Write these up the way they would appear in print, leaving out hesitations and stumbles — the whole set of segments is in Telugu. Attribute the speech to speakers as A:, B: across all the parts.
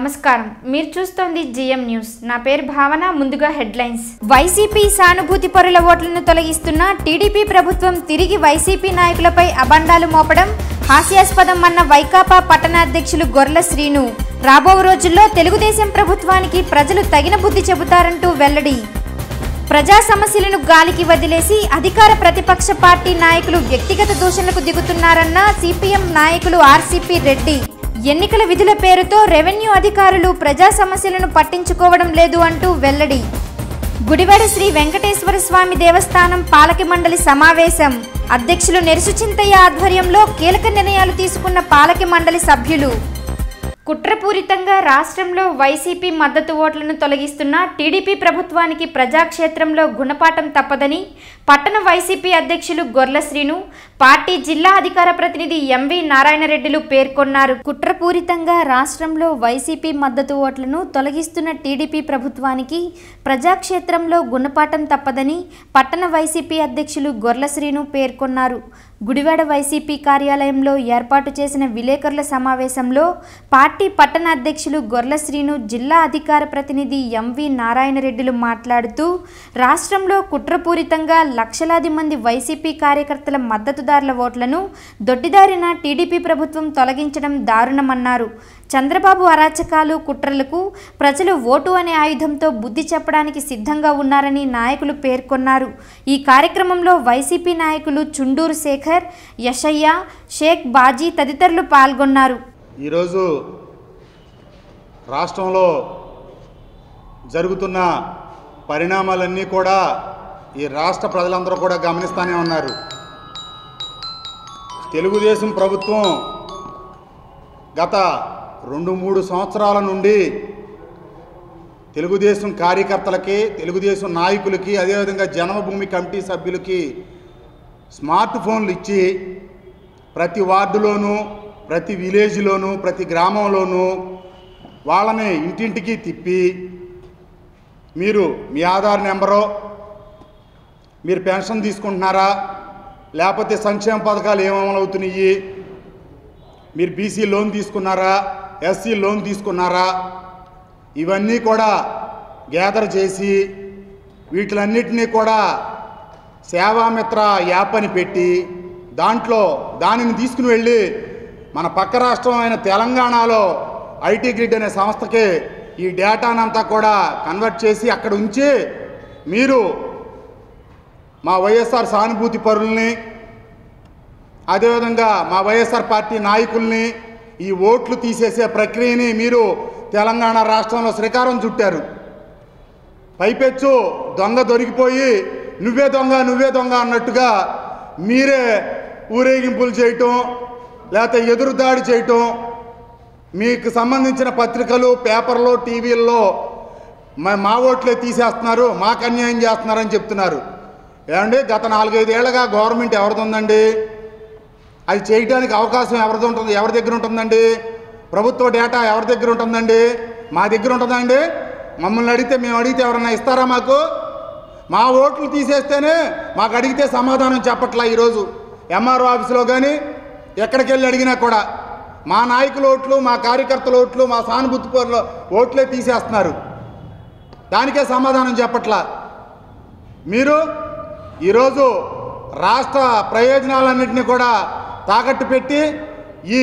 A: నమస్కారం మీరు చూస్తోంది జిఎం న్యూస్ నా పేరు భావన ముందుగా హెడ్లైన్స్ వైసీపీ సానుభూతి పరుల ఓట్లను తొలగిస్తున్న టీడీపీ ప్రభుత్వం తిరిగి వైసీపీ నాయకులపై అబండాలు మోపడం హాస్యాస్పదం అన్న వైకాపా పట్టణాధ్యక్షులు గొర్ల శ్రీను రాబో రోజుల్లో తెలుగుదేశం ప్రభుత్వానికి ప్రజలు తగిన బుద్ధి చెబుతారంటూ వెల్లడి ప్రజా సమస్యలను గాలికి వదిలేసి అధికార ప్రతిపక్ష పార్టీ నాయకులు వ్యక్తిగత దూషణలకు దిగుతున్నారన్న సిపిఎం నాయకులు ఆర్సీపీ రెడ్డి ఎన్నికల విధుల పేరుతో రెవెన్యూ అధికారులు ప్రజా సమస్యలను పట్టించుకోవడం లేదు అంటూ వెల్లడి గుడివాడ శ్రీ వెంకటేశ్వర స్వామి దేవస్థానం పాలక మండలి సమావేశం అధ్యక్షులు నెరుసు చింతయ్య ఆధ్వర్యంలో కీలక నిర్ణయాలు తీసుకున్న పాలక మండలి సభ్యులు కుట్రపూరితంగా రాష్ట్రంలో వైసీపీ మద్దతు ఓట్లను తొలగిస్తున్న టీడీపీ ప్రభుత్వానికి ప్రజాక్షేత్రంలో గుణపాఠం తప్పదని పట్టణ వైసీపీ అధ్యక్షులు గొర్ల శ్రీను పార్టీ జిల్లా అధికార ప్రతినిధి ఎంవి నారాయణరెడ్డిలు పేర్కొన్నారు. కుట్రపూరితంగా రాష్ట్రంలో వైసీపీ మద్దతు ఓట్లను తొలగిస్తున్న టీడీపీ ప్రభుత్వానికి ప్రజాక్షేత్రంలో గుణపాఠం తప్పదని పట్టణ వైసీపీ అధ్యక్షులు గొర్ల శ్రీను పేర్కొన్నారు. గుడివాడ వైసీపీ కార్యాలయంలో ఏర్పాటు చేసిన విలేకరుల సమావేశంలో పార్టీ పట్టణ అధ్యక్షులు గొర్ల శ్రీను జిల్లా అధికార ప్రతినిధి ఎంవి నారాయణరెడ్డిలు మాట్లాడుతూ రాష్ట్రంలో కుట్రపూరితంగా లక్షలాది మంది వైసీపీ కార్యకర్తల మద్దతుదారుల ఓట్లను దొడ్డిదారిన టీడీపీ ప్రభుత్వం తొలగించడం దారుణమన్నారు. చంద్రబాబు అరాచకాలు కుట్రలకు ప్రజలు ఓటు అనే ఆయుధంతో బుద్ధి చెప్పడానికి సిద్ధంగా ఉన్నారని నాయకులు పేర్కొన్నారు. ఈ కార్యక్రమంలో వైసీపీ నాయకులు చుండూరు శేఖర్, యశయ్య, షేక్ బాజీ తదితరులు పాల్గొన్నారు.
B: ఈరోజు రాష్ట్రంలో జరుగుతున్న పరిణామాలన్నీ కూడా ఈ రాష్ట్ర ప్రజలందరూ కూడా గమనిస్తూనే ఉన్నారు. తెలుగుదేశం ప్రభుత్వం గత 2-3 సంవత్సరాల నుండి తెలుగుదేశం కార్యకర్తలకి, తెలుగుదేశం నాయకులకి, అదేవిధంగా జన్మభూమి కమిటీ సభ్యులకి స్మార్ట్ ఫోన్లు ఇచ్చి ప్రతి వార్డులోనూ, ప్రతి విలేజ్లోనూ, ప్రతి గ్రామంలోనూ వాళ్ళని ఇంటింటికి తిప్పి మీరు మీ ఆధార్ నెంబరో, మీరు పెన్షన్ తీసుకుంటున్నారా, లేకపోతే సంక్షేమ పథకాలు ఏమవుతున్నాయి, మీరు బీసీ లోన్ తీసుకున్నారా, ఎస్సీ లోన్ తీసుకున్నారా, ఇవన్నీ కూడా గ్యాదర్ చేసి వీటిలన్నిటినీ కూడా సేవామిత్ర యాప్ అని పెట్టి దానిని తీసుకుని వెళ్ళి మన పక్క రాష్ట్రం అయిన తెలంగాణలో ఐటీ గ్రిడ్ అనే సంస్థకి ఈ డేటానంతా కూడా కన్వర్ట్ చేసి అక్కడ ఉంచి మీరు మా వైఎస్ఆర్ సానుభూతి పరుల్ని, అదేవిధంగా మా వైఎస్ఆర్ పార్టీ నాయకుల్ని ఈ ఓట్లు తీసేసే ప్రక్రియని మీరు తెలంగాణ రాష్ట్రంలో శ్రీకారం చుట్టారు. పైపెచ్చు దొంగ దొరికిపోయి నువ్వే దొంగ అన్నట్టుగా మీరే ఊరేగింపులు చేయటం, లేకపోతే ఎదురుదాడి చేయటం, మీకు సంబంధించిన పత్రికలు, పేపర్లు, టీవీల్లో మా ఓట్లే తీసేస్తున్నారు, మాకు అన్యాయం చేస్తున్నారని చెప్తున్నారు. ఏమండి, గత 4-5 ఏళ్ళగా గవర్నమెంట్ ఎవరిది ఉందండి? అది చేయడానికి అవకాశం ఎవరి దగ్గర ఉంటుందండి? ప్రభుత్వ డేటా ఎవరి దగ్గర ఉంటుందండి? మా దగ్గర ఉంటుందండి? మమ్మల్ని అడిగితే, మేము అడిగితే ఎవరన్నా ఇస్తారా మాకు? మా ఓట్లు తీసేస్తేనే మాకు అడిగితే సమాధానం చెప్పట్లా. ఈరోజు ఎంఆర్ఓ ఆఫీసులో కానీ ఎక్కడికి వెళ్ళి అడిగినా కూడా మా నాయకుల ఓట్లు, మా కార్యకర్తల ఓట్లు, మా సానుభూతి పరుల ఓట్లే తీసేస్తున్నారు. దానికే సమాధానం చెప్పట్లా. మీరు ఈరోజు రాష్ట్ర ప్రయోజనాలన్నింటినీ కూడా తాకట్టు పెట్టి ఈ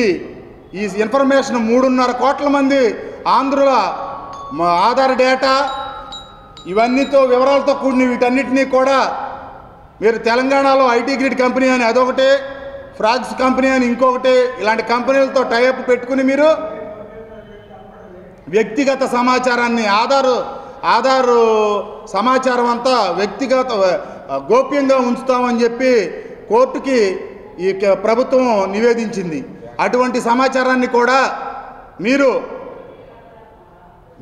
B: ఇన్ఫర్మేషన్ 3.5 కోట్ల మంది ఆంధ్రుల ఆధార్ డేటా ఇవన్నీతో వివరాలతో కూడిన వీటన్నిటినీ కూడా మీరు తెలంగాణలో ఐటీ గ్రిడ్ కంపెనీ అని అదొకటి, ఫ్రాగ్స్ కంపెనీ అని ఇంకొకటి, ఇలాంటి కంపెనీలతో టైఅప్ పెట్టుకుని మీరు వ్యక్తిగత సమాచారాన్ని ఆధారు సమాచారం అంతా వ్యక్తిగత గోప్యంగా ఉంచుతామని చెప్పి కోర్టుకి ఈ ప్రభుత్వం నివేదించింది. అటువంటి సమాచారాన్ని కూడా మీరు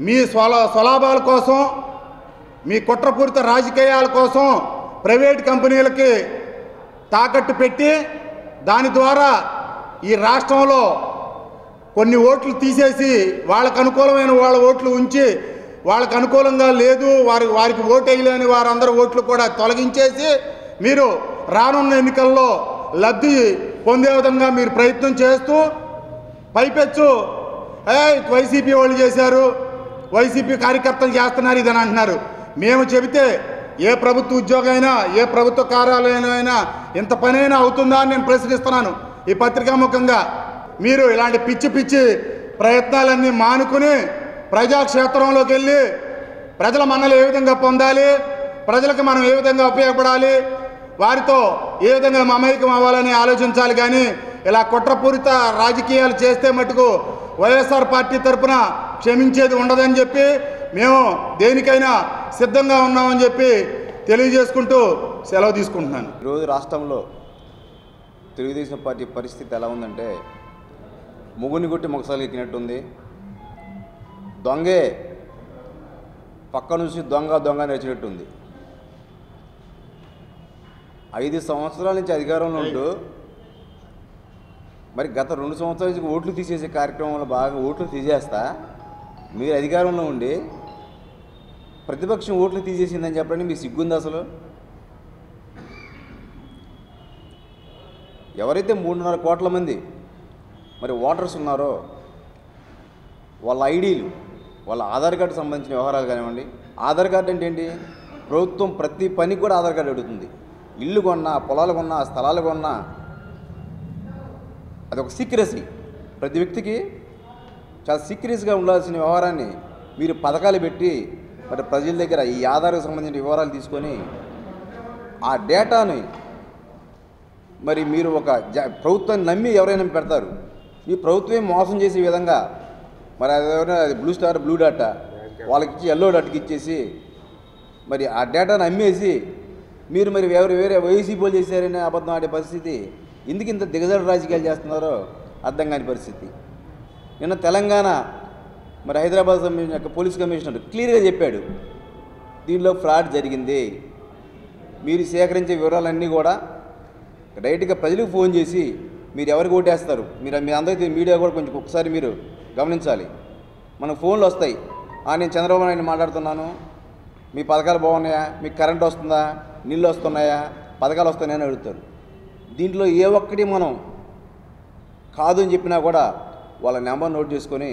B: మీ స్వలాభాల కోసం, మీ కుట్రపూరిత రాజకీయాల కోసం ప్రైవేట్ కంపెనీలకి తాకట్టు పెట్టి దాని ద్వారా ఈ రాష్ట్రంలో కొన్ని ఓట్లు తీసేసి వాళ్ళకు అనుకూలమైన వాళ్ళ ఓట్లు ఉంచి వాళ్ళకు అనుకూలంగా లేదు వారికి ఓటు వేయలేని వారందరూ ఓట్లు కూడా తొలగించేసి మీరు రానున్న ఎన్నికల్లో లబ్ధి పొందే విధంగా మీరు ప్రయత్నం చేస్తూ పైపెచ్చు వైసీపీ వాళ్ళు చేశారు, వైసీపీ కార్యకర్తలు చేస్తున్నారు ఇదని అంటున్నారు. మేము చెబితే ఏ ప్రభుత్వ ఉద్యోగం అయినా, ఏ ప్రభుత్వ కార్యాలయం అయినా ఇంత పనైనా అవుతుందా అని నేను ప్రశ్నిస్తున్నాను ఈ పత్రికాముఖంగా. మీరు ఇలాంటి పిచ్చి పిచ్చి ప్రయత్నాలన్నీ మానుకుని ప్రజాక్షేత్రంలోకి వెళ్ళి ప్రజల మన్నలు ఏ విధంగా పొందాలి, ప్రజలకు మనం ఏ విధంగా ఉపయోగపడాలి, వారితో ఏ విధంగా మమేకం అవ్వాలని ఆలోచించాలి. కానీ ఇలా కుట్రపూరిత రాజకీయాలు చేస్తే మటుకు వైఎస్ఆర్ పార్టీ తరఫున క్షమించేది ఉండదని చెప్పి మేము దేనికైనా సిద్ధంగా ఉన్నామని చెప్పి తెలియజేసుకుంటూ సెలవు తీసుకుంటున్నాను.
C: ఈరోజు రాష్ట్రంలో తెలుగుదేశం పార్టీ పరిస్థితి ఎలా ఉందంటే ముగ్గుని కొట్టి మొగసాలు ఎక్కినట్టుంది. దొంగే పక్క నుంచి దొంగ నడిచినట్టుంది. 5 సంవత్సరాల నుంచి అధికారంలో ఉంటూ మరి గత 2 సంవత్సరాల నుంచి ఓట్లు తీసేసే కార్యక్రమంలో బాగా ఓట్లు తీసేస్తా మీరు అధికారంలో ఉండి ప్రతిపక్షం ఓట్లు తీసేసిందని చెప్పడానికి మీకు సిగ్గుంది అసలు? ఎవరైతే 3.5 కోట్ల మంది మరి ఓటర్స్ ఉన్నారో వాళ్ళ ఐడీలు, వాళ్ళ ఆధార్ కార్డు సంబంధించిన వ్యవహారాలు కానివ్వండి. ఆధార్ కార్డు అంటే ఏంటి? ప్రభుత్వం ప్రతి పనికి కూడా ఆధార్ కార్డు అడుగుతుంది. ఇల్లు కొన్నా, పొలాలు కొన్నా, స్థలాలు కొన్నా అదొక సీక్రెసీ. ప్రతి వ్యక్తికి చాలా సీక్రెట్గా ఉండాల్సిన వ్యవహారాన్ని మీరు పథకాలు పెట్టి మరి ప్రజల దగ్గర ఈ ఆధార్కు సంబంధించిన వివరాలు తీసుకొని ఆ డేటాని మరి మీరు ఒక ప్రభుత్వాన్ని నమ్మి ఎవరైనా పెడతారు. ఈ ప్రభుత్వమే మోసం చేసే విధంగా మరి అదేమైనా బ్లూ స్టార్, బ్లూ డాటా వాళ్ళకి ఎల్లో డాటాకి ఇచ్చేసి మరి ఆ డేటాను అమ్మేసి మీరు మరి వేరే వైసీపీలు చేశారనే అబద్ధం ఆడే పరిస్థితి. ఎందుకు ఇంత దిగజారు రాజకీయాలు చేస్తున్నారో అర్థం కాని పరిస్థితి. నిన్న తెలంగాణ మరి హైదరాబాద్ సంబంధించిన పోలీస్ కమిషనర్ క్లియర్గా చెప్పాడు, దీనిలో ఫ్రాడ్ జరిగింది. మీరు సేకరించే వివరాలన్నీ కూడా డైరెక్ట్గా ప్రజలకు ఫోన్ చేసి మీరు ఎవరికి ఓటేస్తారు, మీ అందరికీ మీడియా కూడా కొంచెం ఒకసారి మీరు గమనించాలి. మనకు ఫోన్లు వస్తాయి, నేను చంద్రబాబు నాయుడు మాట్లాడుతున్నాను, మీ పథకాలు బాగున్నాయా, మీకు కరెంట్ వస్తుందా, నీళ్ళు వస్తున్నాయా, పథకాలు వస్తున్నాయని అడుగుతారు. దీంట్లో ఏ ఒక్కటి మనం కాదు అని చెప్పినా కూడా వాళ్ళ నెంబర్ నోట్ చేసుకొని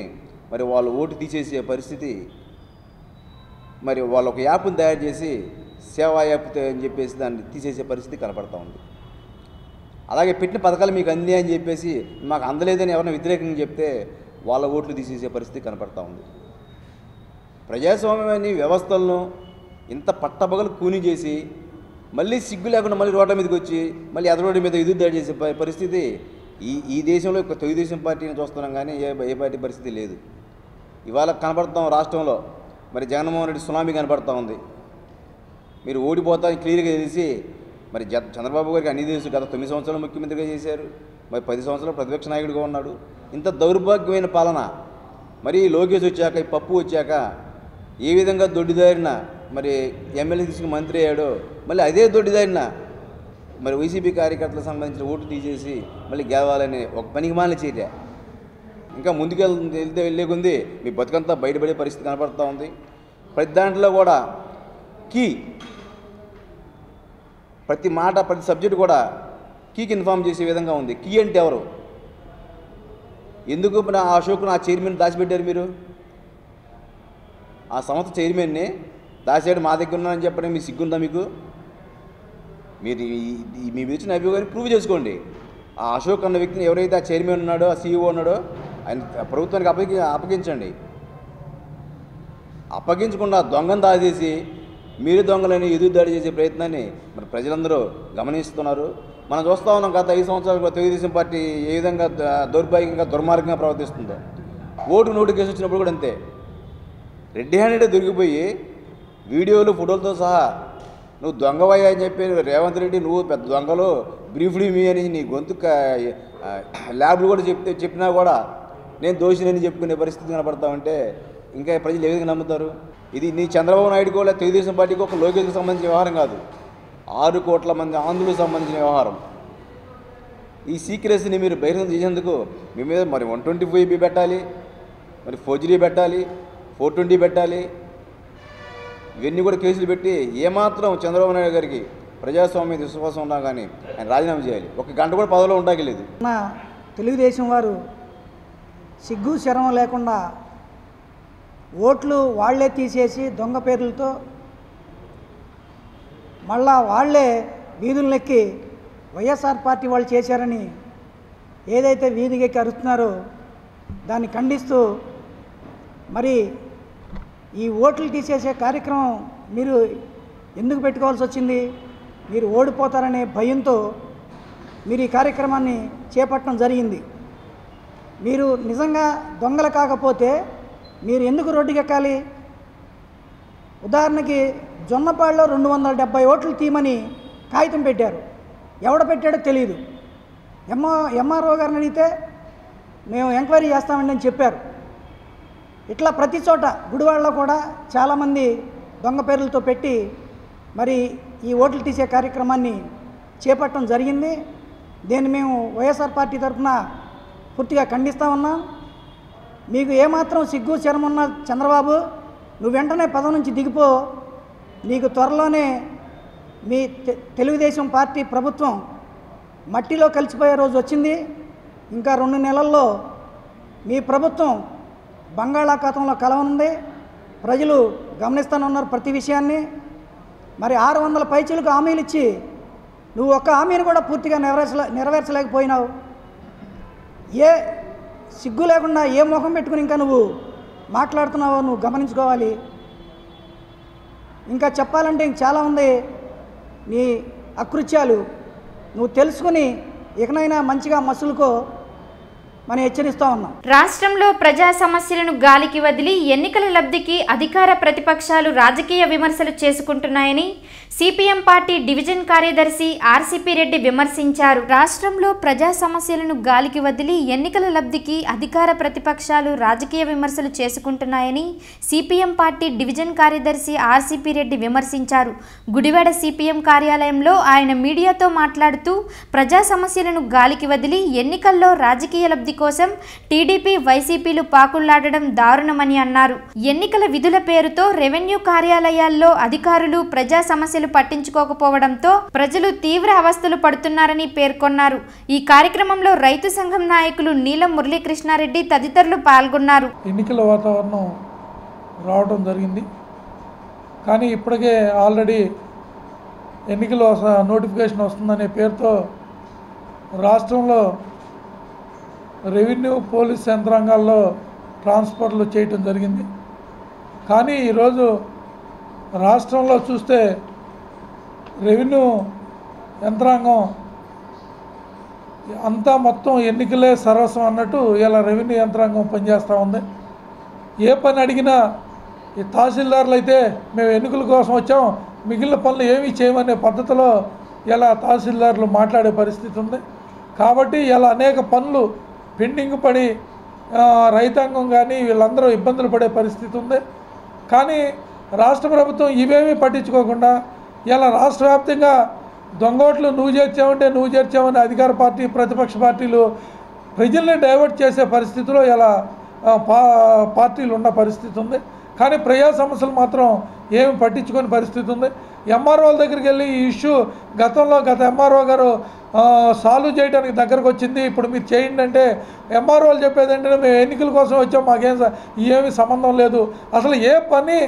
C: మరి వాళ్ళు ఓటు తీసేసే పరిస్థితి. మరి వాళ్ళు ఒక యాప్ని తయారు చేసి సేవా యాప్ అని చెప్పేసి దాన్ని తీసేసే పరిస్థితి కనపడతా ఉంది. అలాగే పెట్టిన పథకాలు మీకు అంది అని చెప్పేసి మాకు అందలేదని ఎవరైనా వ్యతిరేకంగా చెప్తే వాళ్ళ ఓట్లు తీసేసే పరిస్థితి కనపడతా ఉంది. ప్రజాస్వామ్యాన్ని వ్యవస్థలను ఇంత పట్టపగలు కూని చేసి మళ్ళీ సిగ్గు లేకుండా మళ్ళీ రోడ్ల మీదకి వచ్చి మళ్ళీ ఎదరోడ్డు మీద ఎదురుదాడి చేసే పరిస్థితి ఈ దేశంలో తెలుగుదేశం పార్టీని చూస్తున్నాం, కానీ ఏ పార్టీ పరిస్థితి లేదు. ఇవాళ కనపడతాం రాష్ట్రంలో మరి జగన్మోహన్ రెడ్డి సునామీ కనపడతా ఉంది. మీరు ఓడిపోతారని క్లియర్గా తెలిసి మరి చంద్రబాబు గారికి అన్ని తెలుసు. గత 9 సంవత్సరాలు ముఖ్యమంత్రిగా చేశారు, మరి 10 సంవత్సరాలు ప్రతిపక్ష నాయకుడిగా ఉన్నాడు. ఇంత దౌర్భాగ్యమైన పాలన మరి లోకేష్ వచ్చాక, ఈ పప్పు వచ్చాక ఏ విధంగా దొడ్డిదారిన మరి ఎమ్మెల్యే తీసుకుని మంత్రి అయ్యాడో మళ్ళీ అదే దొడ్డిదారిన మరి వైసీపీ కార్యకర్తలకు సంబంధించిన ఓటు తీసేసి మళ్ళీ గెలవాలని ఒక పనికి మాలిన చర్య. ఇంకా వెళ్ళే కొంది మీ బతుకంతా బయటపడే పరిస్థితి కనపడుతూ ఉంది. ప్రతి దాంట్లో కూడా ప్రతి మాట, ప్రతి సబ్జెక్టు కూడా కీకి ఇన్ఫార్మ్ చేసే విధంగా ఉంది. కీ అంటే ఎవరు, ఎందుకు ఆ అశోక్ను ఆ చైర్మన్ దాచిపెట్టారు? మీరు ఆ సంస్థ చైర్మన్ని దాచేయడం మా దగ్గర ఉన్నారని చెప్పడం మీ సిగ్గుందా? మీకు మీరు మీ మీద వచ్చిన అభియోగాన్ని ప్రూవ్ చేసుకోండి. ఆ అశోక్ అన్న వ్యక్తిని ఎవరైతే ఆ చైర్మన్ ఉన్నాడో, ఆ సీఈఓ ఉన్నాడో ఆయన ప్రభుత్వానికి అప్పగించండి. అప్పగించకుండా దొంగను దాచేసి మీరు దొంగలని ఎదురుదాడి చేసే ప్రయత్నాన్ని మరి ప్రజలందరూ గమనిస్తున్నారు. మనం చూస్తూ ఉన్నాం గత 5 సంవత్సరాలుగా తెలుగుదేశం పార్టీ ఏ విధంగా దౌర్భాగ్యంగా దుర్మార్గంగా ప్రవర్తిస్తుందో. ఓటు కేసు వచ్చినప్పుడు కూడా అంతే, రెడ్ హ్యాండెడ్ దొరికిపోయి వీడియోలు, ఫోటోలతో సహా నువ్వు దొంగవయ్యా అని చెప్పి రేవంత్ రెడ్డి నువ్వు పెద్ద దొంగలు బ్రీఫ్లీ మీ అని నీ గొంతు ల్యాబ్లు కూడా చెప్పినా కూడా నేను దోషినని చెప్పుకునే పరిస్థితి కనపడతామంటే ఇంకా ప్రజలు ఏ విధంగా నమ్ముతారు? ఇది నీ చంద్రబాబు నాయుడుకో లేదా తెలుగుదేశం పార్టీకి ఒక లోకేష్కి సంబంధించిన వ్యవహారం కాదు, 6 కోట్ల మంది ఆంధ్రులకు సంబంధించిన వ్యవహారం. ఈ సీక్రెసీని మీరు బహిరంగం చేసేందుకు మీ మీద మరి 125B పెట్టాలి, మరి ఫోర్జరీ పెట్టాలి, 420 పెట్టాలి. ఇవన్నీ కూడా కేసులు పెట్టి ఏమాత్రం చంద్రబాబు నాయుడు గారికి ప్రజాస్వామ్య విశ్వాసం ఉన్నా కానీ ఆయన రాజీనామా చేయాలి. 1 గంట కూడా పదవిలో ఉండలేదు.
D: తెలుగుదేశం వారు సిగ్గు శరం లేకుండా ఓట్లు వాళ్లే తీసేసి దొంగ పేర్లతో మళ్ళా వాళ్లే వీధులెక్కి వైఎస్ఆర్ పార్టీ వాళ్ళు చేశారని ఏదైతే వీధికి అరుస్తున్నారో దాన్ని ఖండిస్తూ మరి ఈ ఓట్లు తీసేసే కార్యక్రమం మీరు ఎందుకు పెట్టుకోవాల్సి వచ్చింది? మీరు ఓడిపోతారనే భయంతో మీరు ఈ కార్యక్రమాన్ని చేపట్టడం జరిగింది. మీరు నిజంగా దొంగలు కాకపోతే మీరు ఎందుకు రోడ్డుకెక్కాలి? ఉదాహరణకి జొన్నపాడులో 270 ఓట్లు తీయమని కాగితం పెట్టారు. ఎవడ పెట్టాడో తెలియదు. ఎంఆర్ఓ గారిని అడిగితే మేము ఎంక్వైరీ చేస్తామండి అని చెప్పారు. ఇట్లా ప్రతి చోట గుడివాడలో కూడా చాలామంది దొంగ పేర్లతో పెట్టి మరి ఈ ఓట్లు తీసే కార్యక్రమాన్ని చేపట్టడం జరిగింది. దీన్ని మేము వైఎస్ఆర్ పార్టీ తరఫున పూర్తిగా ఖండిస్తూ ఉన్నాం. మీకు ఏమాత్రం సిగ్గు శరం ఉన్న చంద్రబాబు, నువ్వు వెంటనే పదవి నుంచి దిగిపో. నీకు త్వరలోనే మీ తెలుగుదేశం పార్టీ ప్రభుత్వం మట్టిలో కలిసిపోయే రోజు వచ్చింది. ఇంకా 2 నెలల్లో మీ ప్రభుత్వం బంగాళాఖాతంలో కలవనుంది. ప్రజలు గమనిస్తూనే ప్రతి విషయాన్ని. మరి 600 పైచీలకు హామీలు ఇచ్చి నువ్వు ఒక్క హామీని కూడా పూర్తిగా నెరవేర్చలేకపోయినావు. ఏ సిగ్గు లేకుండా ఏ ముఖం పెట్టుకుని ఇంకా నువ్వు మాట్లాడుతున్నావో నువ్వు గమనించుకోవాలి. ఇంకా చెప్పాలంటే చాలా ఉంది నీ అకృత్యాలు. నువ్వు తెలుసుకుని ఇకనైనా మంచిగా మసులుకో మనం హెచ్చరిస్తూ ఉన్నాం.
A: రాష్ట్రంలో ప్రజా సమస్యలను గాలికి వదిలి ఎన్నికల లబ్ధికి అధికార ప్రతిపక్షాలు రాజకీయ విమర్శలు చేసుకుంటున్నాయని సిపిఎం పార్టీ డివిజన్ కార్యదర్శి ఆర్సిపి రెడ్డి విమర్శించారు. రాష్ట్రంలో ప్రజా సమస్యలను గాలికి వదిలి ఎన్నికల లబ్ధికి అధికార ప్రతిపక్షాలు రాజకీయ విమర్శలు చేసుకుంటున్నాయని సిపిఎం పార్టీ డివిజన్ కార్యదర్శి ఆర్సిపి రెడ్డి విమర్శించారు. గుడివాడ సిపిఎం కార్యాలయంలో ఆయన మీడియాతో మాట్లాడుతూ ప్రజా సమస్యలను గాలికి వదిలి ఎన్నికల్లో రాజకీయ లబ్ధి కోసం టీడీపీ వైసీపీలు పాకుళ్లాడడం దారుణమని అన్నారు. ఎన్నికల విధుల పేరుతో రెవెన్యూ కార్యాలయాల్లో అధికారులు ప్రజా సమస్యలు పట్టించుకోకపోవడంతో ప్రజలు తీవ్ర అవస్థలు పడుతున్నారని పేర్కొన్నారు. ఈ కార్యక్రమంలో రైతు సంఘం నాయకులు నీలం మురళీకృష్ణారెడ్డి తదితరులు పాల్గొన్నారు.
E: ఎన్నికల వాతావరణం రావడం జరిగింది. కానీ ఇప్పటికే ఆల్రెడీ ఎన్నికల నోటిఫికేషన్ వస్తుందనే పేరుతో రాష్ట్రంలో రెవెన్యూ పోలీస్ యంత్రాంగాల్లో ట్రాన్స్ఫర్లు చేయటం జరిగింది. కానీ ఈరోజు రాష్ట్రంలో చూస్తే రెవెన్యూ యంత్రాంగం అంతా మొత్తం ఎన్నికలే సర్వస్వం అన్నట్టు ఇలా రెవెన్యూ యంత్రాంగం పనిచేస్తూ ఉంది. ఏ పని అడిగినా ఈ తహసీల్దార్లు అయితే మేము ఎన్నికల కోసం వచ్చాం, మిగిలిన పనులు ఏమీ చేయమనే పద్ధతిలో ఇలా తహసీల్దార్లు మాట్లాడే పరిస్థితి ఉంది. కాబట్టి ఇలా అనేక పనులు పెండింగ్ పడి రైతాంగం కానీ వీళ్ళందరూ ఇబ్బందులు పడే పరిస్థితి ఉంది. కానీ రాష్ట్ర ప్రభుత్వం ఇవేమీ పట్టించుకోకుండా ఇలా రాష్ట్ర వ్యాప్తంగా దొంగోట్లు నువ్వు చేర్చామని అధికార పార్టీ ప్రతిపక్ష పార్టీలు ప్రజల్ని డైవర్ట్ చేసే పరిస్థితిలో ఇలా పార్టీలు ఉన్న పరిస్థితి ఉంది. కానీ ప్రజా సమస్యలు మాత్రం ఏమి పట్టించుకునే పరిస్థితి ఉంది. ఎంఆర్ఓల దగ్గరికి వెళ్ళి ఈ ఇష్యూ గత ఎంఆర్ఓ గారు సాల్వ్ చేయడానికి దగ్గరకు వచ్చింది, ఇప్పుడు మీరు చేయండి అంటే ఎంఆర్ఓలు చెప్పేది ఏంటంటే మేము ఎన్నికల కోసం వచ్చాం, మాకేం ఏమీ సంబంధం లేదు. అసలు ఏ పని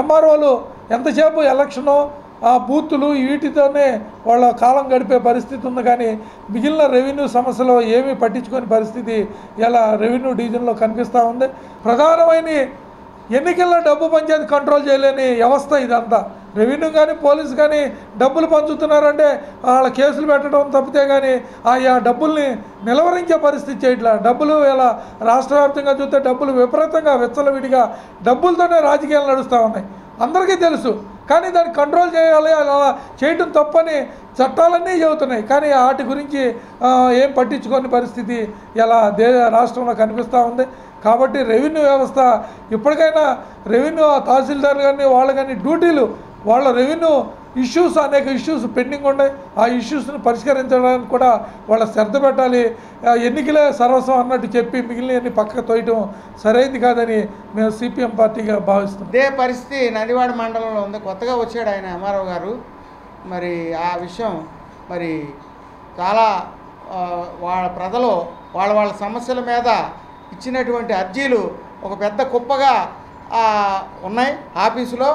E: ఎంఆర్ఓలు ఎంతసేపు ఎలక్షను బూతులు వీటితోనే వాళ్ళ కాలం గడిపే పరిస్థితి ఉంది. కానీ మిగిలిన రెవెన్యూ సమస్యలు ఏమీ పట్టించుకునే పరిస్థితి ఇలా రెవెన్యూ డివిజన్లో కనిపిస్తూ ఉంది. ప్రధానమైన ఎన్నికల్లో డబ్బు పంచాయతీ కంట్రోల్ చేయలేని వ్యవస్థ ఇదంతా. రెవెన్యూ కానీ పోలీసు కానీ డబ్బులు పంచుతున్నారంటే వాళ్ళ కేసులు పెట్టడం తప్పితే కానీ ఆ డబ్బుల్ని నిలవరించే పరిస్థితి చేయట్లా. డబ్బులు ఇలా రాష్ట్ర వ్యాప్తంగా చూస్తే డబ్బులు విపరీతంగా విచ్చలవిడిగా డబ్బులతోనే రాజకీయాలు నడుస్తూ ఉన్నాయి, అందరికీ తెలుసు. కానీ దాన్ని కంట్రోల్ చేయాలి, అలా చేయటం తప్పని చట్టాలన్నీ చెబుతున్నాయి. కానీ వాటి గురించి ఏం పట్టించుకోని పరిస్థితి ఇలా రాష్ట్రంలో కనిపిస్తూ ఉంది. కాబట్టి రెవెన్యూ వ్యవస్థ ఇప్పటికైనా రెవెన్యూ తహసీల్దార్లు కానీ వాళ్ళు కానీ డ్యూటీలు వాళ్ళ రెవెన్యూ ఇష్యూస్ అనేక ఇష్యూస్ పెండింగ్ ఉన్నాయి, ఆ ఇష్యూస్ని పరిష్కరించడానికి కూడా వాళ్ళ శ్రద్ధ పెట్టాలి. ఎన్నికలే సర్వస్వం అన్నట్టు చెప్పి మిగిలిన పక్కకు తోయటం సరైనది కాదని మేము సిపిఎం పార్టీగా భావిస్తున్నాం.
F: ఇదే పరిస్థితి నందివాడ మండలంలో ఉంది. కొత్తగా వచ్చాడు ఆయన ఎంఆర్ఓ గారు. మరి ఆ విషయం మరి చాలా వాళ్ళ ప్రజలు వాళ్ళ సమస్యల మీద ఇచ్చినటువంటి అర్జీలు ఒక పెద్ద కుప్పగా ఉన్నాయి ఆఫీసులో.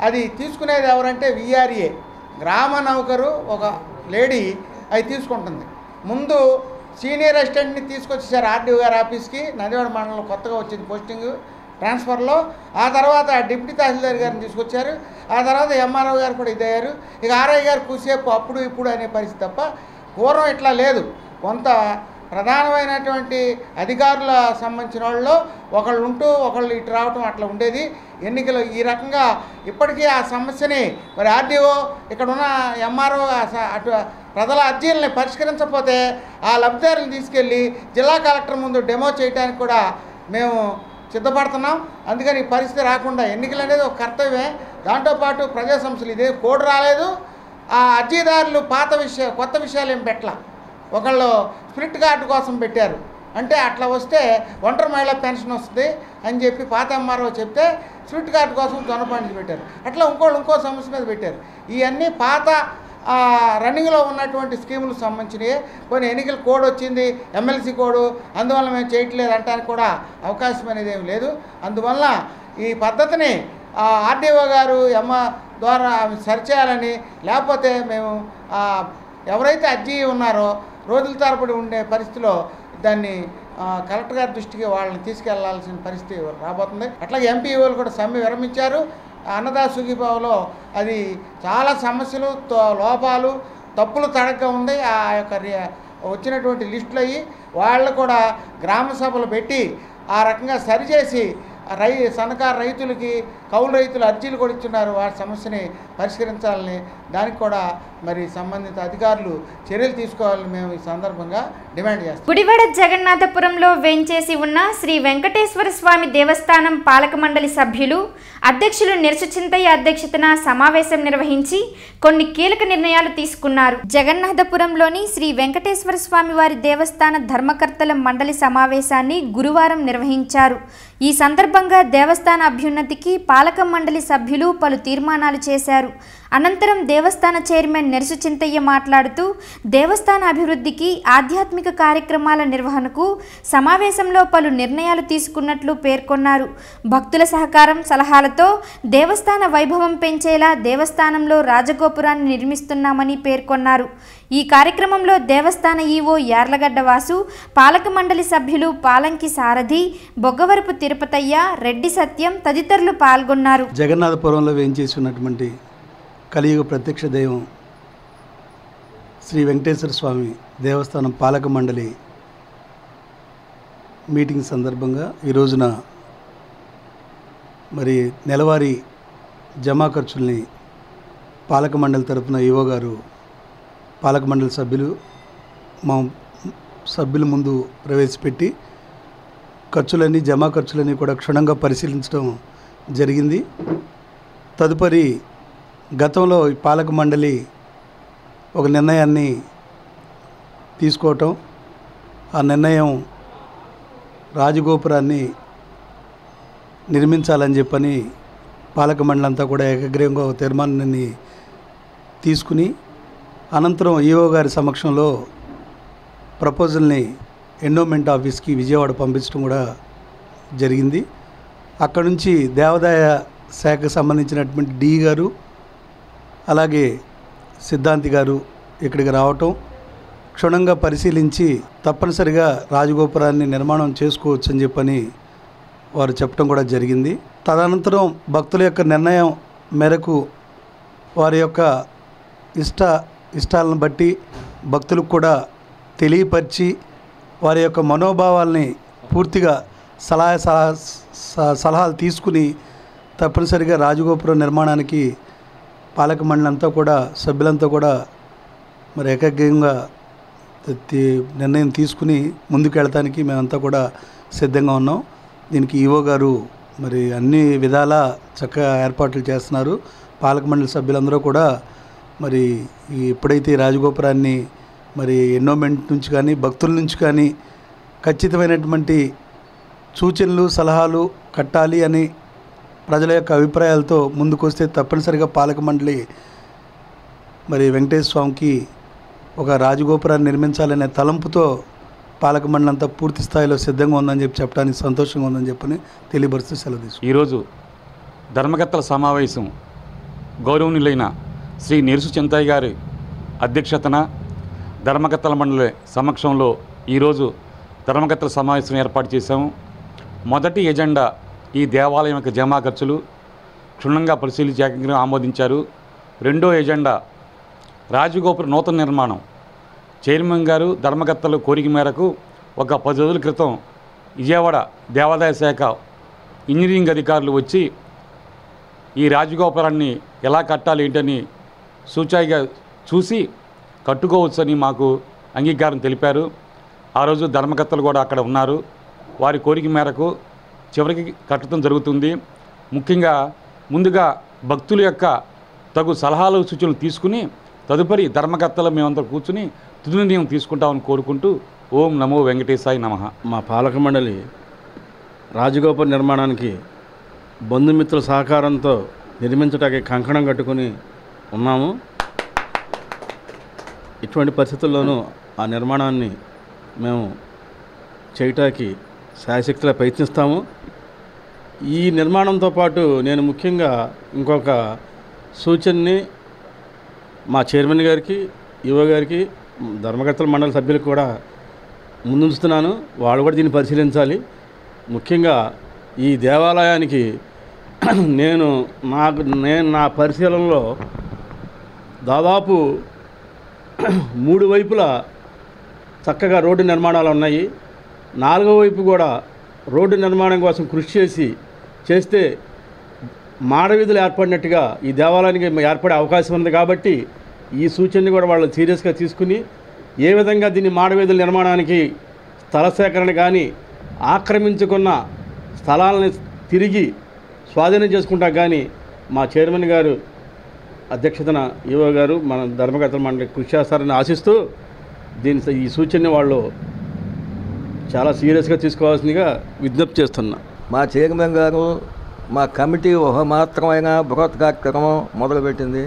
F: అది తీసుకునేది ఎవరంటే విఆర్ఏ, గ్రామ నౌకరు ఒక లేడీ అవి తీసుకుంటుంది. ముందు సీనియర్ అసిస్టెంట్ని తీసుకొచ్చేసారు ఆర్డీఓ గారి ఆఫీస్కి, నందివాడ మండలంలో కొత్తగా వచ్చింది పోస్టింగ్ ట్రాన్స్ఫర్లో. ఆ తర్వాత డిప్యూటీ తహసీల్దార్ గారిని తీసుకొచ్చారు. ఆ తర్వాత ఎంఆర్ఓ గారు కూడా ఇదయ్యారు. ఇక ఆర్ఐ గారు కూసేపు అప్పుడు ఇప్పుడు అనే పరిస్థితి తప్ప పూర్వం ఇట్లా లేదు. కొంత ప్రధానమైనటువంటి అధికారుల సంబంధించిన వాళ్ళలో ఒకళ్ళు ఉంటూ ఒకళ్ళు ఇటు రావటం అట్లా ఉండేది. ఎన్నికలు ఈ రకంగా ఇప్పటికీ ఆ సమస్యని మరి ఆర్డీఓ ఇక్కడ ఉన్న ఎంఆర్ఓ అటు ప్రజల అర్జీలని పరిష్కరించకపోతే ఆ లబ్ధిదారులను తీసుకెళ్ళి జిల్లా కలెక్టర్ ముందు డెమో చేయడానికి కూడా మేము సిద్ధపడుతున్నాం. అందుకని ఈ పరిస్థితి రాకుండా ఎన్నికలు అనేది ఒక కర్తవ్యమే. దాంతోపాటు ప్రజా సమస్యలు ఇదే కోడ్ రాలేదు. ఆ అర్జీదారులు కొత్త విషయాలు ఏం పెట్టలా. ఒకళ్ళు స్ప్లిట్ కార్డు కోసం పెట్టారు. అంటే అట్లా వస్తే ఒంటరి మహిళా పెన్షన్ వస్తుంది అని చెప్పి పాత ఎంఆర్ఓ చెప్తే స్ప్లిట్ కార్డు కోసం దొనపాండి పెట్టారు. అట్లా ఇంకో సమస్య మీద పెట్టారు. ఇవన్నీ పాత రన్నింగ్లో ఉన్నటువంటి స్కీములకు సంబంధించినవి. కొన్ని ఎన్నికల కోడ్ వచ్చింది, ఎమ్మెల్సీ కోడ్, అందువల్ల మేము చేయట్లేదు అంటానికి కూడా అవకాశం అనేది ఏమి లేదు. అందువల్ల ఈ పద్ధతిని ఆర్డీఓ గారు ద్వారా సరిచేయాలని, లేకపోతే మేము ఎవరైతే అర్జీ ఉన్నారో రోజుల తరబడి ఉండే పరిస్థితిలో దాన్ని కలెక్టర్ గారి దృష్టికి వాళ్ళని తీసుకెళ్లాల్సిన పరిస్థితి రాబోతుంది. అట్లాగే ఎంపీఓలు కూడా సమ్మె విరమించారు. అన్నదాత సుఖీభావలో అది చాలా సమస్యలు, లోపాలు, తప్పులు తడగ్గా ఉంది. ఆ యొక్క వచ్చినటువంటి లిస్టులు అయ్యి వాళ్ళు కూడా గ్రామ సభలు పెట్టి ఆ రకంగా సరిచేసి సన్నకారు రైతులకి, కౌలు రైతులు అర్జీలు కూడా ఇస్తున్నారు. వారి సమస్యని పరిష్కరించాలని, దానికి కూడా మరి సంబంధిత అధికారులు చర్యలు తీసుకోవాలని మేము ఈ సందర్భంగా డిమాండ్ చేస్తాం.
A: గుడివాడ జగన్నాథపురంలో వేంచేసి ఉన్న శ్రీ వెంకటేశ్వర స్వామి దేవస్థానం పాలక మండలి సభ్యులు, అధ్యక్షులు నిరసు చింతయ్య అధ్యక్షతన సమావేశం నిర్వహించి కొన్ని కీలక నిర్ణయాలు తీసుకున్నారు. జగన్నాథపురంలోని శ్రీ వెంకటేశ్వర స్వామి వారి దేవస్థాన ధర్మకర్తల మండలి సమావేశాన్ని గురువారం నిర్వహించారు. ఈ సందర్భంగా దేవస్థాన అభ్యున్నతికి పాలక మండలి సభ్యులు పలు తీర్మానాలు చేశారు. అనంతరం దేవస్థాన చైర్మన్ నిరసు చింతయ్య మాట్లాడుతూ దేవస్థాన అభివృద్ధికి, ఆధ్యాత్మిక కార్యక్రమాల నిర్వహణకు సమావేశంలో పలు నిర్ణయాలు తీసుకున్నట్లు పేర్కొన్నారు. భక్తుల సహకారం, సలహాలతో దేవస్థాన వైభవం పెంచేలా దేవస్థానంలో రాజగోపురాన్ని నిర్మిస్తున్నామని పేర్కొన్నారు. ఈ కార్యక్రమంలో దేవస్థాన ఈవో యార్లగడ్డ వాసు, పాలక మండలి సభ్యులు పాలంకి సారథి, బొగ్గవరపు తిరుపతయ్య, రెడ్డి సత్యం తదితరులు పాల్గొన్నారు.
G: జగన్నాథపురంలో వేంచేసి ఉన్నటువంటి కలియుగ ప్రత్యక్ష దైవం శ్రీ వెంకటేశ్వర స్వామి దేవస్థానం పాలక మండలి మీటింగ్ సందర్భంగా ఈ రోజున మరి నెలవారీ జమా ఖర్చుల్ని పాలక మండలి తరపున ఈవో గారు పాలక మండలి సభ్యులు మా సభ్యుల ముందు ప్రవేశపెట్టి జమా ఖర్చులన్నీ కూడా క్షుణ్ణంగా పరిశీలించడం జరిగింది. తదుపరి గతంలో ఈ పాలక మండలి ఒక నిర్ణయాన్ని తీసుకోవటం, ఆ నిర్ణయం రాజగోపురాన్ని నిర్మించాలని చెప్పని పాలక మండలి అంతా కూడా ఏకగ్రీవంగా ఒక తీర్మానాన్ని తీసుకుని అనంతరం ఈఓ గారి సమక్షంలో ప్రపోజల్ని ఎండోమెంట్ ఆఫీస్కి విజయవాడ పంపించడం కూడా జరిగింది. అక్కడ నుంచి దేవాదాయ శాఖకు సంబంధించినటువంటి డి గారు అలాగే సిద్ధాంతి గారు ఇక్కడికి రావటం, క్షుణ్ణంగా పరిశీలించి తప్పనిసరిగా రాజగోపురాన్ని నిర్మాణం చేసుకోవచ్చు అని చెప్పని వారు చెప్పడం కూడా జరిగింది. తదనంతరం భక్తుల యొక్క నిర్ణయం మేరకు వారి యొక్క ఇష్టాలను బట్టి భక్తులకు కూడా తెలియపరిచి వారి యొక్క మనోభావాల్ని పూర్తిగా సలహాలు తీసుకుని తప్పనిసరిగా రాజగోపురం నిర్మాణానికి పాలక మండలి అంతా కూడా సభ్యులంతా కూడా మరి ఏకగ్రీవంగా నిర్ణయం తీసుకుని ముందుకు వెళ్ళటానికి మేమంతా కూడా సిద్ధంగా ఉన్నాం. దీనికి ఈవో గారు మరి అన్ని విధాలా చక్కగా ఏర్పాట్లు చేస్తున్నారు. పాలక మండలి సభ్యులందరూ కూడా మరి ఎప్పుడైతే రాజగోపురాన్ని మరి ఎండోమెంట్ నుంచి కానీ భక్తుల నుంచి కానీ ఖచ్చితమైనటువంటి సూచనలు సలహాలు కట్టాలి అని ప్రజల యొక్క అభిప్రాయాలతో ముందుకు వస్తే తప్పనిసరిగా పాలక మండలి మరి వెంకటేశ్వర స్వామికి ఒక రాజగోపురాన్ని నిర్మించాలనే తలంపుతో పాలక మండలి అంతా పూర్తి స్థాయిలో సిద్ధంగా ఉందని చెప్పడానికి సంతోషంగా ఉందని చెప్పని తెలియపరుస్తూ సెలవు తీసుకుంటాను.
H: ఈరోజు ధర్మకర్తల సమావేశం గౌరవనీయులైన శ్రీ నెరుసు చింతయ్య గారి అధ్యక్షతన ధర్మకర్తల మండలి సమక్షంలో ఈరోజు ధర్మకర్తల సమావేశం ఏర్పాటు చేశాము. మొదటి ఎజెండా ఈ దేవాలయం యొక్క జమా ఖర్చులు క్షుణ్ణంగా పరిశీలించి ఏకంగా ఆమోదించారు. రెండో ఎజెండా రాజగోపుర నూతన నిర్మాణం. చైర్మన్ గారు ధర్మకర్తలు కోరిక మేరకు ఒక 10 రోజుల క్రితం విజయవాడ దేవాదాయ శాఖ ఇంజనీరింగ్ అధికారులు వచ్చి ఈ రాజగోపురాన్ని ఎలా కట్టాలి ఏంటని సూచాయిగా చూసి కట్టుకోవచ్చని మాకు అంగీకారం తెలిపారు. ఆ రోజు ధర్మకర్తలు కూడా అక్కడ ఉన్నారు. వారి కోరిక మేరకు చివరికి కట్టడం జరుగుతుంది. ముఖ్యంగా ముందుగా భక్తుల యొక్క తగు సలహాలు సూచనలు తీసుకుని తదుపరి ధర్మకర్తలు మేమంతా కూర్చుని తుది నిర్ణయం తీసుకుంటామని కోరుకుంటూ ఓం నమో వెంకటేశాయ నమః.
I: మా పాలక మండలి రాజగోపుర నిర్మాణానికి బంధుమిత్రుల సహకారంతో నిర్మించడానికి కంకణం కట్టుకుని ఉన్నాము. ఇటువంటి పరిస్థితుల్లోనూ ఆ నిర్మాణాన్ని మేము చేయటానికి శాయశక్తిగా ప్రయత్నిస్తాము. ఈ నిర్మాణంతో పాటు నేను ముఖ్యంగా ఇంకొక సూచనని మా చైర్మన్ గారికి, ఈవో గారికి, ధర్మకర్తల మండలి సభ్యులకు కూడా ముందుంచుతున్నాను. వాళ్ళు కూడా దీన్ని పరిశీలించాలి. ముఖ్యంగా ఈ దేవాలయానికి నేను నా పరిశీలనలో దాదాపు 3 వైపులా చక్కగా రోడ్డు నిర్మాణాలు ఉన్నాయి. 4వ వైపు కూడా రోడ్డు నిర్మాణం కోసం కృషి చేస్తే మాడవీధులు ఏర్పడినట్టుగా ఈ దేవాలయానికి ఏర్పడే అవకాశం ఉంది. కాబట్టి ఈ సూచనని కూడా వాళ్ళు సీరియస్గా తీసుకుని ఏ విధంగా దీన్ని మాడవీధుల నిర్మాణానికి స్థల సేకరణ కానీ ఆక్రమించుకున్న స్థలాలను తిరిగి స్వాధీనం చేసుకుంటా కానీ మా చైర్మన్ గారు అధ్యక్షతన ఈవో గారు మన ధర్మకర్తల మండలి కృషి చేస్తారని ఆశిస్తూ ఈ సూచనని వాళ్ళు చాలా సీరియస్గా తీసుకోవాల్సిందిగా విజ్ఞప్తి చేస్తున్నా.
J: మా చైర్మన్ గారు మా కమిటీ ఒక మాత్రమైన బృహత్ కార్యక్రమం మొదలుపెట్టింది.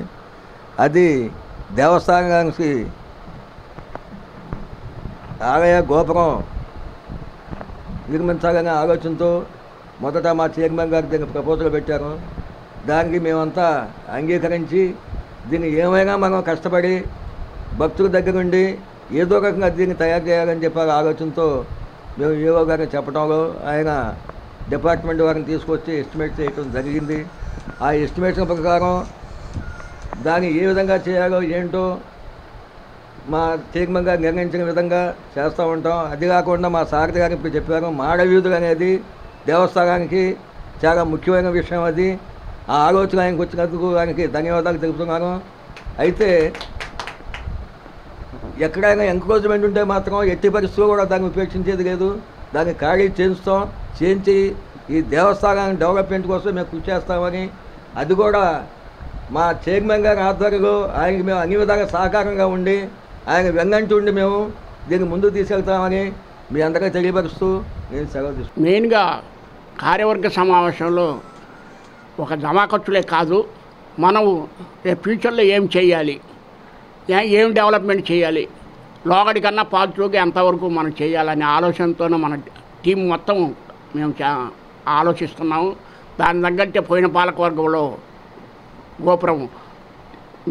J: అది దేవస్థానానికి ఆలయ గోపురం నిర్మించాలనే ఆలోచనతో మొదట మా చైర్మన్ గారు దీనికి ప్రపోజల్ పెట్టారు. దానికి మేమంతా అంగీకరించి దీన్ని ఏమైనా మనం కష్టపడి భక్తుల దగ్గర నుండి ఏదో రకంగా దీన్ని తయారు చేయాలని చెప్పారు ఆలోచనతో మేము ఈవో గారిని చెప్పడంలో ఆయన డిపార్ట్మెంట్ వారిని తీసుకొచ్చి ఎస్టిమేట్ చేయడం జరిగింది. ఆ ఎస్టిమేషన్ ప్రకారం దాన్ని ఏ విధంగా చేయాలో ఏంటో మా చైర్మన్ గారు నిర్ణయించిన విధంగా చేస్తూ ఉంటాం. అది కాకుండా మా సారథి గారు ఇప్పుడు చెప్పారు, మాడవీధులు అనేది దేవస్థానానికి చాలా ముఖ్యమైన విషయం. అది ఆ ఆలోచన ఆయనకు వచ్చినందుకు ఆయనకి ధన్యవాదాలు తెలుపుతున్నాను. అయితే ఎక్కడైనా ఎంక్రోచ్మెంట్ ఉంటే మాత్రం ఎట్టి పరిస్థితుల్లో కూడా దాన్ని ఉపేక్షించేది లేదు. దాన్ని ఖాళీ చేయించి ఈ దేవస్థానం డెవలప్మెంట్ కోసం మేము కృషి చేస్తామని, అది కూడా మా చైర్మన్ గారి ఆధ్వర్యంలో ఆయనకి మేము అన్ని విధాలుగా సహకారంగా ఉండి ఆయన వెన్నంటి ఉండి మేము దీన్ని ముందుకు తీసుకెళ్తామని మీ అందరికీ తెలియపరుస్తూ నేను సెలవు తీసుకుంటాను.
K: మెయిన్గా కార్యవర్గ సమావేశంలో ఒక జమా ఖర్చులే కాదు, మనం ఫ్యూచర్లో ఏం చేయాలి, ఏం డెవలప్మెంట్ చేయాలి, లోగడి కన్నా పాజిటివ్గా ఎంతవరకు మనం చేయాలనే ఆలోచనతోనే మన టీం మొత్తం మేము ఆలోచిస్తున్నాము. దాని తగ్గట్టే పోయిన పాలకవర్గంలో గోపురం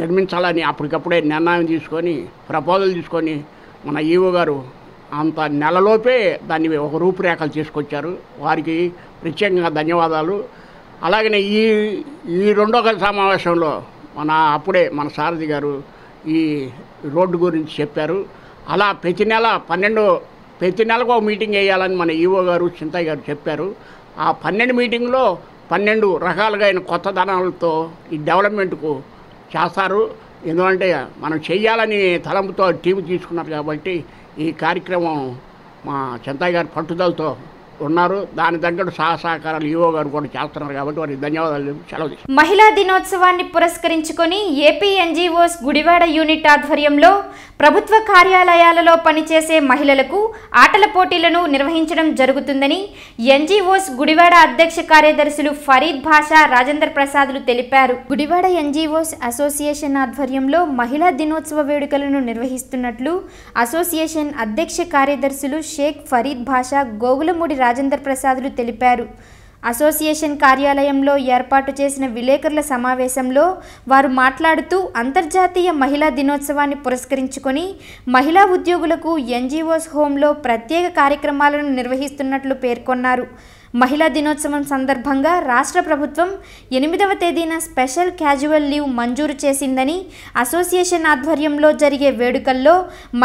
K: నిర్మించాలని అప్పటికప్పుడే నిర్ణయం తీసుకొని ప్రపోజల్ తీసుకొని మన ఈవో గారు అంత నెలలోపే దాన్ని ఒక రూపురేఖలు తీసుకొచ్చారు. వారికి ప్రత్యేకంగా ధన్యవాదాలు. అలాగనే ఈ రెండో సమావేశంలో అప్పుడే మన సారథి గారు ఈ రోడ్డు గురించి చెప్పారు. అలా ప్రతి నెలకు ఒక మీటింగ్ వేయాలని మన ఈవో గారు చింతయ్య గారు చెప్పారు. ఆ 12 మీటింగ్లో 12 రకాలుగా అయిన కొత్త ధనాలతో ఈ డెవలప్మెంట్కు చేస్తారు. ఎందుకంటే మనం చెయ్యాలని తలంపుతో టీం తీసుకున్నారు కాబట్టి ఈ కార్యక్రమం మా చింతయ్య గారు పట్టుదలతో ఉన్నారు. దాని తగ్గట్టు సహకారాలు ఈవో గారు కూడా చేస్తున్నారు కాబట్టి వారికి ధన్యవాదాలు. సెలవు.
A: మహిళా దినోత్సవాన్ని పురస్కరించుకొని ఏపీ ఎన్జీఓస్ గుడివాడ యూనిట్ ఆధ్వర్యంలో ప్రభుత్వ కార్యాలయాలలో పనిచేసే మహిళలకు ఆటల పోటీలను నిర్వహించడం జరుగుతుందని ఎన్జీఓస్ గుడివాడ అధ్యక్ష కార్యదర్శులు ఫరీద్ భాషా రాజేంద్ర ప్రసాద్లు తెలిపారు. గుడివాడ ఎన్జీఓస్ అసోసియేషన్ ఆధ్వర్యంలో మహిళా దినోత్సవ వేడుకలను నిర్వహిస్తున్నట్లు అసోసియేషన్ అధ్యక్ష కార్యదర్శులు షేక్ ఫరీద్ భాషా గోగులమూడి రాజేంద్ర ప్రసాద్లు తెలిపారు. అసోసియేషన్ కార్యాలయంలో ఏర్పాటు చేసిన విలేకరుల సమావేశంలో వారు మాట్లాడుతూ అంతర్జాతీయ మహిళా దినోత్సవాన్ని పురస్కరించుకొని మహిళా ఉద్యోగులకు ఎన్జీఓస్ హోంలో ప్రత్యేక కార్యక్రమాలను నిర్వహిస్తున్నట్లు పేర్కొన్నారు. మహిళా దినోత్సవం సందర్భంగా రాష్ట్ర ప్రభుత్వం 8వ తేదీన స్పెషల్ క్యాజువల్ లీవ్ మంజూరు చేసిందని, అసోసియేషన్ ఆధ్వర్యంలో జరిగే వేడుకల్లో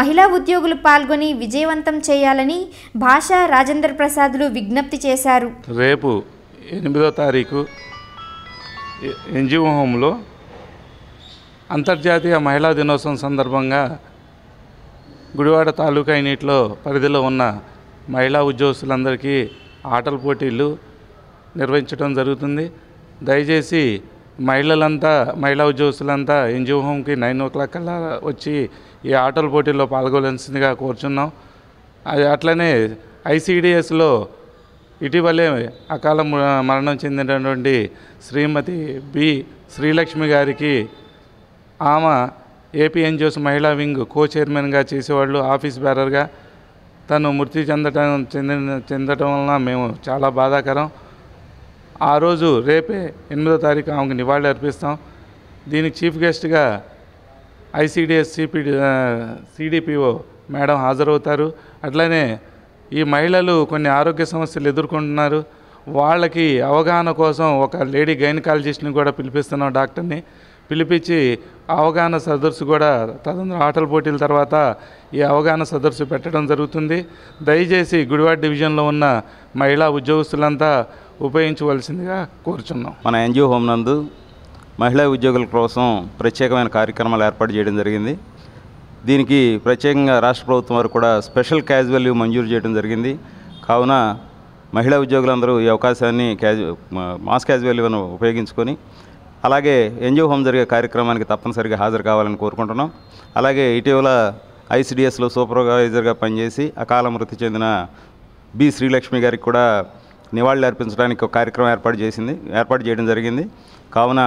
A: మహిళా ఉద్యోగులు పాల్గొని విజయవంతం చేయాలని భాషా రాజేంద్ర ప్రసాద్లు విజ్ఞప్తి చేశారు.
L: రేపు 8వ తారీఖు ఎన్జిఓ హోంలో అంతర్జాతీయ మహిళా దినోత్సవం సందర్భంగా గుడివాడ తాలూకా యూనిట్లో పరిధిలో ఉన్న మహిళా ఉద్యోగస్తులందరికీ ఆటల పోటీలు నిర్వహించడం జరుగుతుంది. దయచేసి మహిళా ఉద్యోగస్తులంతా ఎన్జిఓ హోమ్కి 9 o'clock కల్లా వచ్చి ఈ ఆటల పోటీల్లో పాల్గొనాల్సిందిగా కోరుచున్నాం. అట్లనే ఐసిడిఎస్లో ఇటీవలే అకాల మరణం చెందినటువంటి శ్రీమతి బి శ్రీలక్ష్మి గారికి ఆమె ఏపీ ఎన్జిఓస్ మహిళా వింగ్ కో చైర్మన్గా చేసేవాళ్ళు, ఆఫీస్ బేరర్గా తను మృతి చెందటం వలన మేము చాలా బాధాకరం. ఆ రోజు రేపే 8వ తారీఖు ఆమెకు నివాళి అర్పిస్తాం. దీనికి చీఫ్ గెస్ట్గా ఐసిడిఎస్ సిడిపిఓ మేడం హాజరవుతారు. అట్లనే ఈ మహిళలు కొన్ని ఆరోగ్య సమస్యలు ఎదుర్కొంటున్నారు. వాళ్ళకి అవగాహన కోసం ఒక లేడీ గైనకాలజిస్ట్ని కూడా పిలిపిస్తున్నాం, డాక్టర్ని పిలిపించి అవగాహన సదస్సు కూడా తదనంతరం ఆటల పోటీల తర్వాత ఈ అవగాహన సదస్సు పెట్టడం జరుగుతుంది. దయచేసి గుడివాడ డివిజన్లో ఉన్న మహిళా ఉద్యోగస్తులంతా ఉపయోగించవలసిందిగా కోరుచున్నాం.
M: మన ఎన్జిఓ హోమ్ నందు మహిళా ఉద్యోగుల కోసం ప్రత్యేకమైన కార్యక్రమాలు ఏర్పాటు చేయడం జరిగింది. దీనికి ప్రత్యేకంగా రాష్ట్ర ప్రభుత్వం వారు కూడా స్పెషల్ క్యాజువల్ లీవ్ మంజూరు చేయడం జరిగింది. కావున మహిళా ఉద్యోగులందరూ ఈ అవకాశాన్ని మాస్ క్యాజువల్ లీవ్ను ఉపయోగించుకొని అలాగే ఎన్జిఓ హోమ్ జరిగే కార్యక్రమానికి తప్పనిసరిగా హాజరు కావాలని కోరుకుంటున్నాం. అలాగే ఇటీవల ఐసిడిఎస్లో సూపర్వైజర్గా పనిచేసి అకాల మృతి చెందిన బి శ్రీలక్ష్మి గారికి కూడా నివాళులు అర్పించడానికి ఒక కార్యక్రమం ఏర్పాటు చేయడం జరిగింది. కావున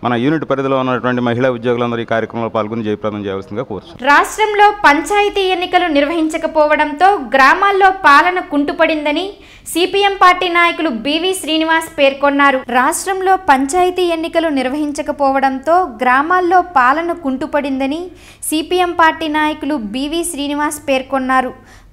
M: మన యూనిట్ పరిధిలో ఉన్నటువంటి మహిళా ఉద్యోగులందరూ ఈ కార్యక్రమంలో పాల్గొని జయప్రదం చేయవలసిందిగా కోరుతున్నాం.
A: రాష్ట్రంలో పంచాయతీ ఎన్నికలు నిర్వహించకపోవడంతో గ్రామాల్లో పాలన కుంటుపడిందని సిపిఎం పార్టీ నాయకులు బివి శ్రీనివాస్ పేర్కొన్నారు. రాష్ట్రంలో పంచాయతీ ఎన్నికలు నిర్వహించకపోవడంతో గ్రామాల్లో పాలన కుంటుపడిందని సిపిఎం పార్టీ నాయకులు బివి శ్రీనివాస్ పేర్కొన్నారు.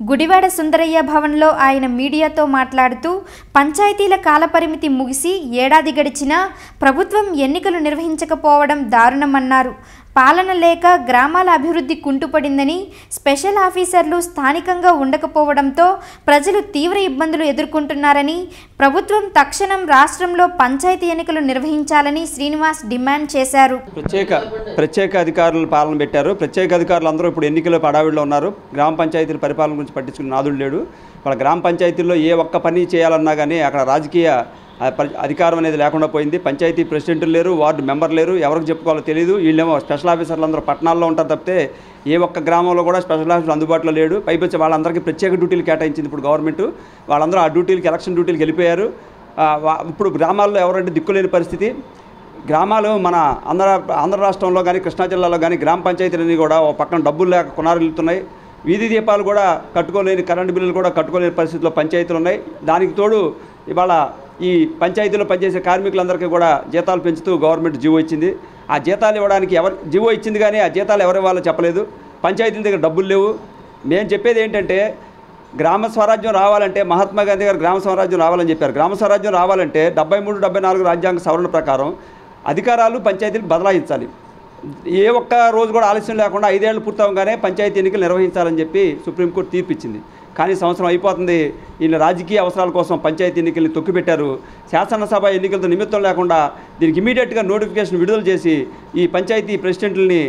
A: గుడివాడ సుందరయ్య భవన్లో ఆయన మీడియాతో మాట్లాడుతూ పంచాయతీల కాలపరిమితి ముగిసి ఏడాది గడిచినా ప్రభుత్వం ఎన్నికలు నిర్వహించకపోవడం దారుణమన్నారు. పాలన లేక గ్రామాల అభివృద్ధి కుంటుపడిందని, స్పెషల్ ఆఫీసర్లు స్థానికంగా ఉండకపోవడంతో ప్రజలు తీవ్ర ఇబ్బందులు ఎదుర్కొంటున్నారని, ప్రభుత్వం తక్షణం రాష్ట్రంలో పంచాయతీ ఎన్నికలు నిర్వహించాలని శ్రీనివాస్ డిమాండ్ చేశారు.
N: ప్రత్యేక అధికారులు పాలన పెట్టారు. ప్రత్యేక అధికారులు అందరూ ఇప్పుడు ఎన్నికల పడావిడిలో ఉన్నారు. గ్రామ పంచాయతీల పరిపాలన గురించి పట్టించుకున్న నాదుడు లేడు. వాళ్ళ గ్రామ పంచాయతీల్లో ఏ ఒక్క పని చేయాలన్నా కానీ అక్కడ రాజకీయ అధికారం అనేది లేకుండా పోయింది. పంచాయతీ ప్రెసిడెంట్లు లేరు, వార్డు మెంబర్ లేరు, ఎవరికి చెప్పుకోవాలో తెలియదు. వీళ్ళేమో స్పెషల్ ఆఫీసర్లు అందరూ పట్టణాల్లో ఉంటారు తప్పితే ఏ ఒక్క గ్రామంలో కూడా స్పెషల్ ఆఫీసర్ అందుబాటులో లేడు. పైపొచ్చి వాళ్ళందరికీ ప్రత్యేక డ్యూటీలు కేటాయించింది ఇప్పుడు గవర్నమెంట్. వాళ్ళందరూ ఆ డ్యూటీలకి ఎలక్షన్ డ్యూటీలకు వెళ్ళిపోయారు. ఇప్పుడు గ్రామాల్లో ఎవరంటే దిక్కులేని పరిస్థితి. గ్రామాలు మన ఆంధ్ర రాష్ట్రంలో కానీ కృష్ణా జిల్లాలో కానీ గ్రామ పంచాయతీలన్నీ కూడా ఒక పక్కన డబ్బులు లేక కొనారెళ్తున్నాయి. వీధి దీపాలు కూడా కట్టుకోలేని, కరెంటు బిల్లులు కూడా కట్టుకోలేని పరిస్థితిలో పంచాయతీలు ఉన్నాయి. దానికి తోడు ఇవాళ ఈ పంచాయతీలో పనిచేసే కార్మికులందరికీ కూడా జీతాలు పెంచుతూ గవర్నమెంట్ జీవో ఇచ్చింది. ఆ జీతాలు ఇవ్వడానికి జీవో ఇచ్చింది కానీ ఆ జీతాలు ఎవరి వాళ్ళో చెప్పలేదు. పంచాయతీల దగ్గర డబ్బులు లేవు. మేము చెప్పేది ఏంటంటే గ్రామ స్వరాజ్యం రావాలంటే మహాత్మా గాంధీ గారు గ్రామ స్వరాజ్యం రావాలని చెప్పారు. గ్రామ స్వరాజ్యం రావాలంటే 73, 74 రాజ్యాంగ సవరణ ప్రకారం అధికారాలు పంచాయతీలకు బదలాయించాలి. ఏ ఒక్క రోజు కూడా ఆలస్యం లేకుండా 5 ఏళ్ళు పూర్తవగానే పంచాయతీ ఎన్నికలు నిర్వహించాలని చెప్పి సుప్రీంకోర్టు తీర్పు ఇచ్చింది. కానీ సంవత్సరం అయిపోతుంది. వీళ్ళ రాజకీయ అవసరాల కోసం పంచాయతీ ఎన్నికల్ని తొక్కిపెట్టారు. శాసనసభ ఎన్నికలతో నిమిత్తం లేకుండా దీనికి ఇమీడియట్గా నోటిఫికేషన్ విడుదల చేసి ఈ పంచాయతీ ప్రెసిడెంట్లని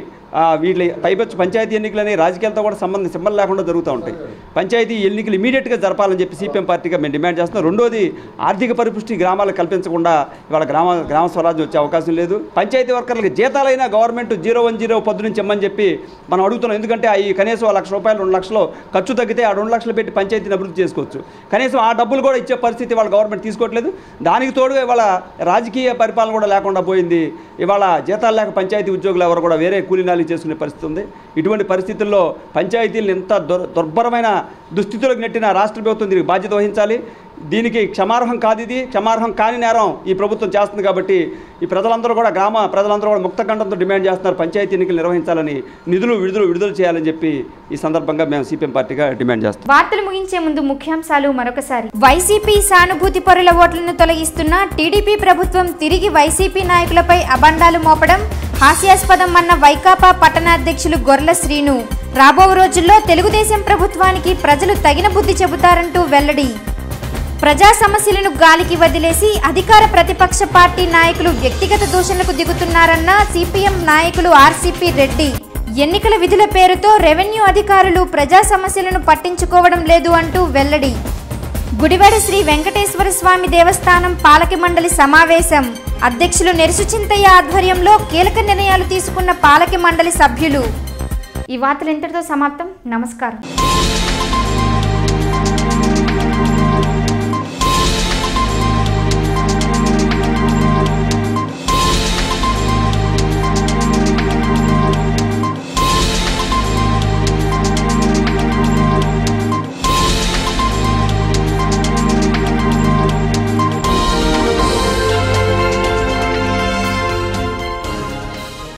N: వీటి పైపచ్చు పంచాయతీ ఎన్నికలని రాజకీయాలతో కూడా సంబంధం లేకుండా జరుగుతూ ఉంటాయి. పంచాయతీ ఎన్నికలు ఇమీడియట్గా జరపాలని చెప్పి సిపిఎం పార్టీగా మేము డిమాండ్ చేస్తున్నాం. రెండోది, ఆర్థిక పరిపుష్టి గ్రామాలకు కల్పించకుండా ఇవాళ గ్రామ స్వరాజ్యం వచ్చే అవకాశం లేదు. పంచాయతీ వర్కర్లకు జీతాలైనా గవర్నమెంట్ 010 పొద్దు నుంచి ఇమ్మని చెప్పి మనం అడుగుతున్నాం. ఎందుకంటే ఈ కనీసం ₹1,00,000 2 లక్షలు ఖర్చు తగ్గితే ఆ 2 లక్షలు పెట్టి పంచాయతీని అభివృద్ధి చేసుకోవచ్చు. కనీసం ఆ డబ్బులు కూడా ఇచ్చే పరిస్థితి వాళ్ళ గవర్నమెంట్ తీసుకోవట్లేదు. దానికి తోడుగా ఇవాళ రాజకీయ పరిపాలన కూడా లేకుండా పోయింది. ఇవాళ జీతాలు లేక పంచాయతీ ఉద్యోగులు ఎవరు కూడా వేరే కూలీనాలు చేసుకునే పరిస్థితి ఉంది. ఇటువంటి పరిస్థితుల్లో పంచాయతీలను ఎంత దుర్భరమైన దుస్థితిలోకి నెట్టిన రాష్ట్ర ప్రభుత్వం దీనికి బాధ్యత వహించాలి. దీనికి క్షమార్హం కాదు, ఇది క్షమార్హం కాని నేరం ఈ ప్రభుత్వం చేస్తుంది. కాబట్టి ఈ ప్రజలందరూ కూడా ప్రజలందరూ కూడా ముక్తకంఠంతో డిమాండ్ చేస్తున్నారు, పంచాయతీ ఎన్నికలు నిర్వహించాలని, నిధులు విడుదల చేయాలని చెప్పి ఈ సందర్భంగా మేము సిపిఎం పార్టీగా డిమాండ్ చేస్తాం.
A: వార్తలు ముగించే ముందు ముఖ్యాంశాలు మరొకసారి. వైసీపీ సానుభూతి పరుల ఓట్లను తొలగిస్తున్న టీడీపీ ప్రభుత్వం తిరిగి వైసీపీ నాయకులపై అబండాలు మోపడం హాస్యాస్పదం అన్న వైకాపా పట్టణాధ్యక్షులు గొర్ల శ్రీను. రాబో రోజుల్లో తెలుగుదేశం ప్రభుత్వానికి ప్రజలు తగిన బుద్ధి చెబుతారంటూ వెల్లడి. ప్రజా సమస్యలను గాలికి వదిలేసి అధికార ప్రతిపక్ష పార్టీ నాయకులు వ్యక్తిగత దూషణలకు దిగుతున్నారన్న సిపిఎం నాయకులు ఆర్సీపీ రెడ్డి. ఎన్నికల విధుల పేరుతో రెవెన్యూ అధికారులు ప్రజా సమస్యలను పట్టించుకోవడం లేదు అంటూ వెల్లడి. గుడివాడ శ్రీ వెంకటేశ్వర స్వామి దేవస్థానం పాలక మండలి సమావేశం. అధ్యక్షులు నెరుసు చింతయ్య ఆధ్వర్యంలో కీలక నిర్ణయాలు తీసుకున్న పాలక మండలి సభ్యులు. ఈ వార్తలు ఇంతటితో సమాప్తం. నమస్కారం.